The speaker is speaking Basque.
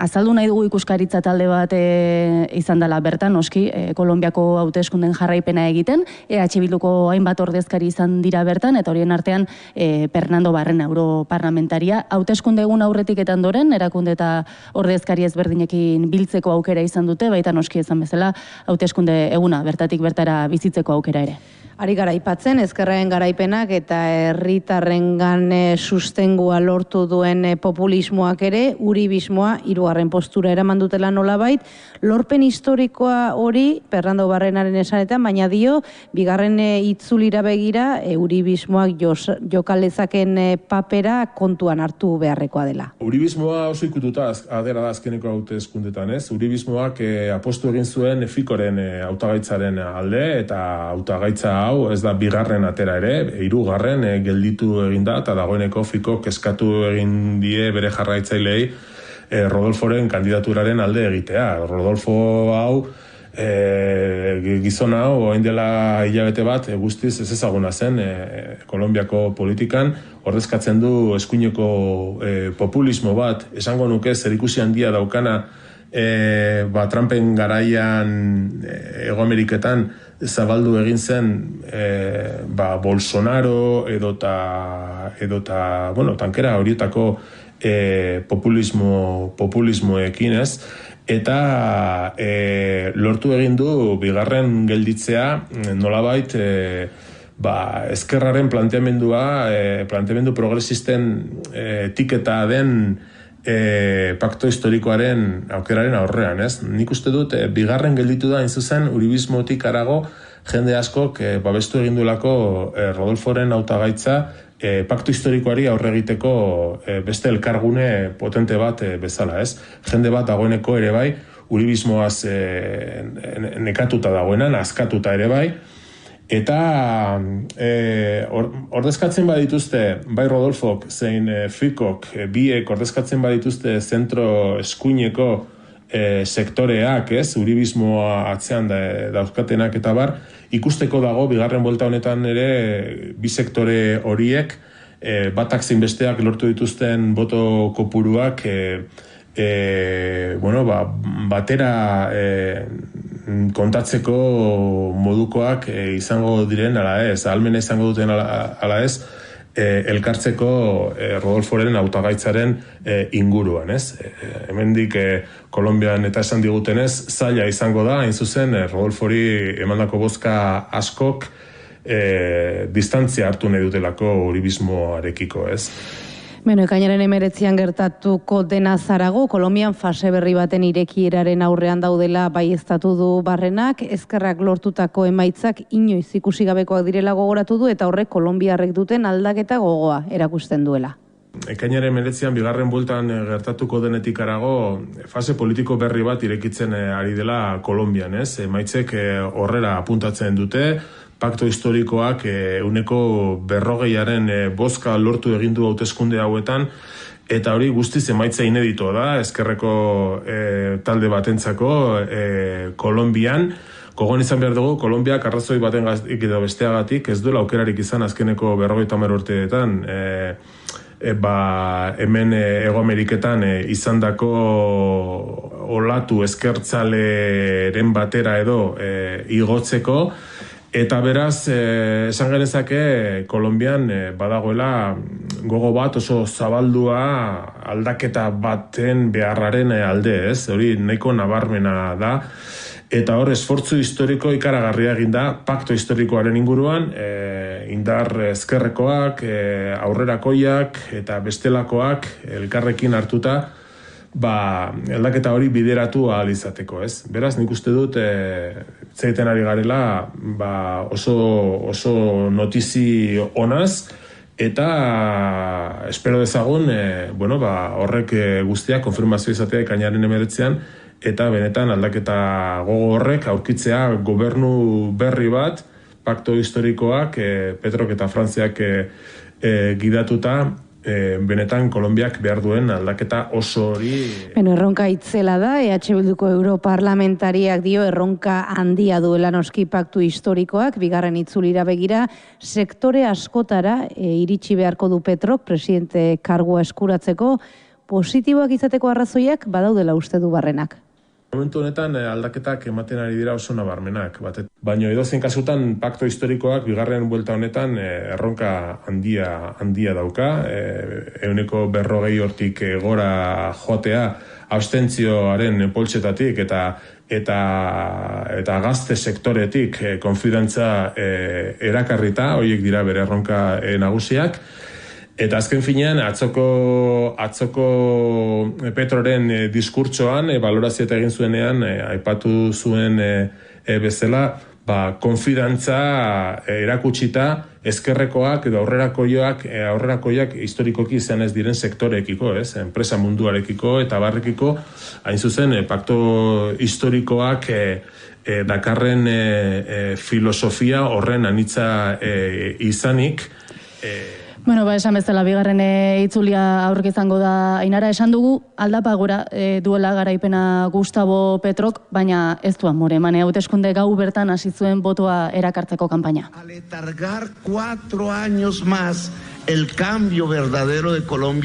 Azaldu nahi dugu ikuskaritza talde bat izan dela bertan, noski, Kolonbiako hauteskunden jarraipena egiten, EH Bilduko hainbat ordezkari izan dira bertan, eta horien artean Fernando Barrena, europarlamentaria. Hauteskunde egun aurretik eta ondoren, erakunde eta ordezkari ezberdinekin biltzeko aukera izan dute, baita noski izan bezala, hauteskunde eguna bertatik bertara bizitzeko aukera ere. Ari garaipatzen, ezkerraren garaipenak eta herritarrengan sustengua lortu duen populismoak ere, uribismoa, hirugarren postura eraman dutela nolabait, lorpen historikoa hori, Fernando Barrenaren esanetan, baina dio, bigarren itzulira begira, uribismoak jokalezaken papera kontuan hartu beharrekoa dela. Uribismoa oso ikututa adera da azkeneko hauteskundetan, ez? Uribismoak apostu egin zuen Fikoren hautagaitzaren alde, eta hautagaitza hau ez da bigarren atera ere, hirugarren gelditu egin da, eta dagoeneko Fikok eskatu egin die bere jarraitzailei Rodolforen kandidaturaren alde egitea. Rodolfo hau, gizon hau, orain dela hilabete bat, guztiz ez ezaguna zen Kolonbiako politikan, ordezkatzen du eskuineko populismo bat, esango nuke zerikusi handia daukana Trumpen garaian Hego Ameriketan zabaldu egin zen Bolsonaro edota tankera horietako populismoekin, ez? Eta lortu egin du bigarren gelditzea nolabait ezkerraren planteamendu progresisten etiketa den pakto historikoaren aukeraren aurrean, ez? Nik uste dut, bigarren gelditu da, zuzen, uribismotik harago, jende askok babestu egin duelako Rodolforen hautagaitza pakto historikoari aurre egiteko beste elkargune potente bat bezala, ez? Jende bat dagoeneko ere bai, uribismoaz nekatuta dagoenan, askatuta ere bai, eta ordezkatzen badituzte, bai Rodolfok zein Fikok, biek ordezkatzen badituzte zentro eskuineko sektoreak, ez, uribismoa atzean dauzkatenak eta bar, ikusteko dago, bigarren buelta honetan ere, bi sektore horiek, batak zein besteak lortu dituzten boto kopuruak, batera kontatzeko modukoak izango diren ala ez, ahalmena izango duten ala ez, elkartzeko Rodolforen hautagaitzaren inguruan, ez? Hemendik Kolonbian eta esan digutenez, zaila izango da, hain zuzen, Rodolfori emandako bozka askok distantzia hartu nahi dutelako uribismoarekiko, ez? Ekainaren 19 gertatuko dena zarago, Kolonbian fase berri baten irekieraren aurrean daudela baieztatu du Barrenak, ezkerrak lortutako emaitzak inoiz ikusi gabekoak direla gogoratu du, eta horrek kolonbiarrek duten aldaketa gogoa erakusten duela. Ekainaren 19 bigarren bueltan gertatuko denetik harago, fase politiko berri bat irekitzen ari dela Kolonbian, ez? Emaitzek horrera apuntatzen dute, pakto historikoak uneko 40aren bozka lortu egin du hauteskunde hauetan, eta hori guztiz emaitza inedito da, ezkerreko talde batentzako Kolonbian. Gogoan izan behar dugu, Kolonbiak arrazoi baten edo besteagatik ez duela aukerarik izan azkeneko 50 urteetan, hemen Hego Ameriketan izandako olatu ezkertzaleren batera edo igotzeko, eta beraz, esan genezake, Kolonbian badagoela gogo bat oso zabaldua aldaketa baten beharraren alde, ez? Hori nahiko nabarmena da. Eta hor, esfortzu historiko ikaragarria egin da, pakto historikoaren inguruan, indar ezkerrekoak, aurrerakoiak eta bestelakoak elkarrekin hartuta, aldaketa hori bideratu ahal izateko, ez? Beraz, nik uste dut, zeiten ari garela, oso notizi onaz, eta espero dezagun, horrek guztiak konfirmazio izatea ekainaren 19an, eta benetan aldaketa gogo horrek aurkitzea gobernu berri bat, pakto historikoak, Petrok eta Frantziak gidatuta, benetan Kolonbiak behar duen aldaketa oso hori. Erronka itzela da, EH Bilduko europarlamentariak dio erronka handia duela noski paktu historikoak, bigarren itzulira begira, sektore askotara iritsi beharko du Petrok, presidente kargua eskuratzeko, positiboak izateko arrazoiak badaudela uste du Barrenak. Momentu honetan aldaketak ematen ari dira oso nabarmenak. Baina edozein kasutan pakto historikoak bigarren buelta honetan erronka handia dauka. 40% hortik gora joatea abstentzioaren poltsetatik eta gazte sektoretik konfidantza erakarrita, horiek dira bere erronka nagusiak. Eta azken finean, atzoko Petroren diskurtsoan, balorazioa egin zuenean, aipatu zuen bezala, konfidantza erakutsita ezkerrekoak edo aurrerakoiak historikoki izan ez diren sektorekiko, enpresa munduarekiko eta barrekiko, hain zuzen, pakto historikoak dakarren filosofia horren anitza izanik. Bueno, esan bezala, bigarren itzulia aurrek izango da Ainara, esan dugu aldapa gora duela garaipena Gustavo Petrok, baina ez du amore, hauteskunde gau bertan hasi zuen botoa erakartzeko kanpaina. Aletargar 4 años más el cambio verdadero de Colombia.